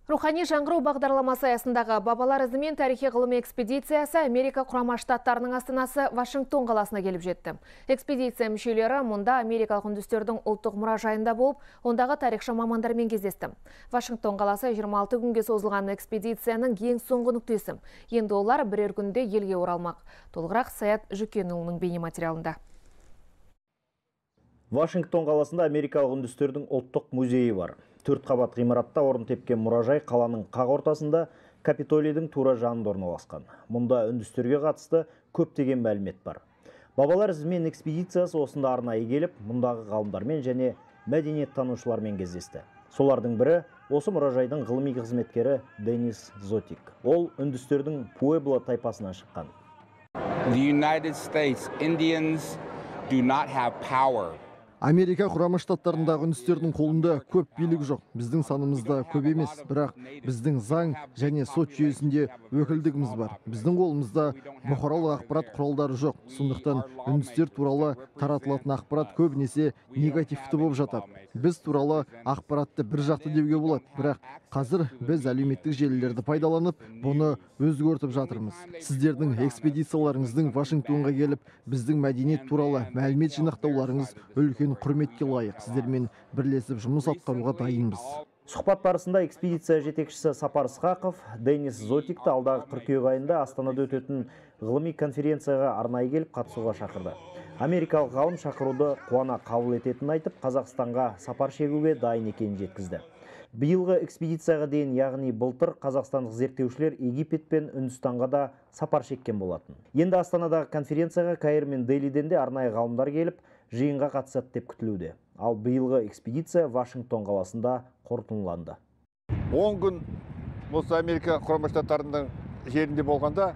Рухани жаңғыру бағдарламасы аясындағы бабалар ізімен тарихи ғылыми экспедициясы Америка құрама штаттарының астанасы Вашингтон қаласына келіп жетті. Экспедиция мүшелері мұнда америкалық үндістердің ұлттық мұражайында болып, ондағы тарихшы мамандармен кездесті. Вашингтон қаласы 26 күнге созылған экспедицияның ең соңғы нүктесі. Енді олар бірер күнде елге оралмақ. Толығырақ Саят Жүкенұлының бейнематериалында. Вашингтон қаласында америкалық үндістердің ұлттық музейі бар. 4 қабат ғимаратта орын тепкен мұражай қаланың қақ ортасында Капитолийдің тура жанында орналасқан. Мұнда үндістерге қатысты көптеген мәлімет бар. Бабалар ізімен экспедициясы осында арнайы келіп, мұндағы ғалымдармен және мәдениеттанушылармен кездесті. Солардың бірі осы мұражайдың ғылыми қызметкері Денис Зотик. Ол үндістердің Пуэбло тайпасынан шыққан. The United States Indians do not have power. Америка құрама штаттарындағы үндістердің қолында көп билік жоқ. Біздің санымызда көп емес, бірақ біздің заң және сот жүйесінде өкілдігіміз бар. Біздің қолымызда бұқаралық ақпарат құралдары жоқ. Сондықтан үндістер туралы таратылатын ақпарат көбінесе негативті болып жатады. Біз туралы ақпаратты бір жақты деуге болады, бірақ қазір біз әлеуметтік желілерді пайдаланып, бұны өзгертіп жатырмыз. Сіздердің экспедицияларыңыздың Вашингтонға келіп, біздің мәдениет туралы мәлімет жинақтауларыңыз үлкен құрметке лайық. Сіздермен бірлесіп жұмыс атқаруға дайынбыз. Сұхбат барысында экспедиция жетекшісі Сапар Ысқақов Денис Зотикті алдағы қыркүйек айында Астанада өтетін ғылыми конференцияға арнайы келіп қатысуға шақырды. Америкалық ғалым шақыруды қуана қабыл ететінін айтып, Қазақстанға сапар шегуге дайын екенін жеткізді. Биылғы экспедицияға дейін, яғни былтыр қазақстандық зерттеушілер Египет пен Үндістанға да сапар шеккен болатын. Енді Астанадағы конференцияға Каир мен Делиден де арнайы ғалымдар келіп, жиынға қатысады деп күтілуде. Ал биылғы экспедиция Вашингтон қаласында қорытындыланды. 10 күн осы Америка құрама штаттарының жерінде болғанда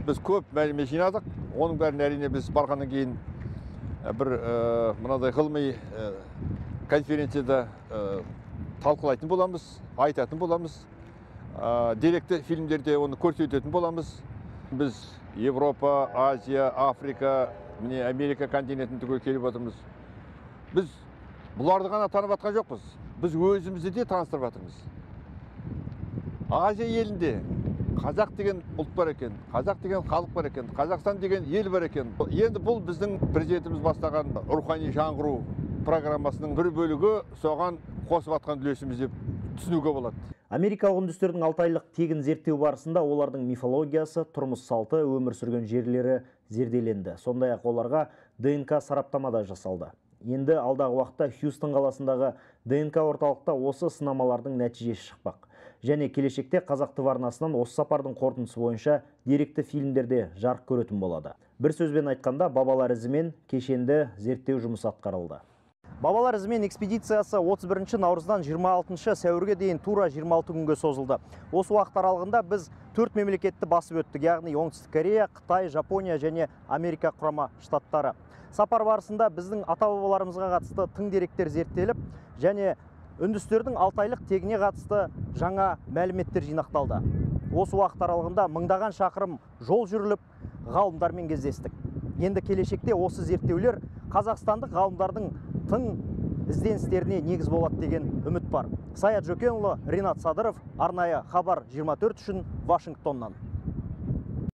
біз көп мәлімет жинадық. Оның бәрін әрине біз барғаннан кейін бір мынадай ғылыми конференцияда талқылайтын боламыз, айтатын боламыз. Деректі фильмдерде оны көрсететін боламыз. Біз Европа, Азия, Африка, міне Америка континентінде келіп отырмыз. Біз бұларды ғана танып атқан жоқпыз. Біз өзімізді де таныстырып жатырмыз. Азия елінде қазақ деген ұлт бар екен, қазақ деген халық бар екен, Қазақстан деген ел бар екен. Енді бұл біздің президентіміз бастаған рухани жаңғыру программасының бір бөлігі, соған қосып атқан үлесіміз деп түсінуге болады. Америкалық үндістердің 6 айлық тегін зерттеу барысында олардың мифологиясы, тұрмыс салты, өмір сүрген жерлері зерделенді. Сондай-ақ оларға ДНК сараптамада жасалды. Енді алдағы уақытта Хьюстон қаласындағы ДНК орталықта осы сынамалардың нәтижесі шықпақ. Және келешекте Қазақ ТВ арнасынан осы сапардың қорытындысы бойынша деректі фильмдерде жарық көретін болады. Бір сөзбен айтқанда, бабалар ізімен кешенді зерттеу жұмысы атқарылды. Бабалар ізімен экспедициясы 31 наурыздан 26 сәуірге дейін тура 26 күнге созылды. Осы уақыт аралығында біз 4 мемлекетті басып өттік, яғни Оңтүстік Корея, Қытай, Жапония және Америка құрама штаттары. Сапар барысында біздің ата-бабаларымызға қатысты тың деректер зерттеліп, және үндістердің 6 айлық тегіне қатысты жаңа мәліметтер жинақталды. Осы уақыт аралығында мыңдаған шақырым жол жүріліп, ғалымдармен кездестік. Енді келешекте осы зерттеулер қазақстандық ғалымдардың тың ізденістеріне негіз болады деген үміт бар. Саят Жүкенұлы, Ринат Садыров, арнайы хабар 24 үшін Вашингтоннан.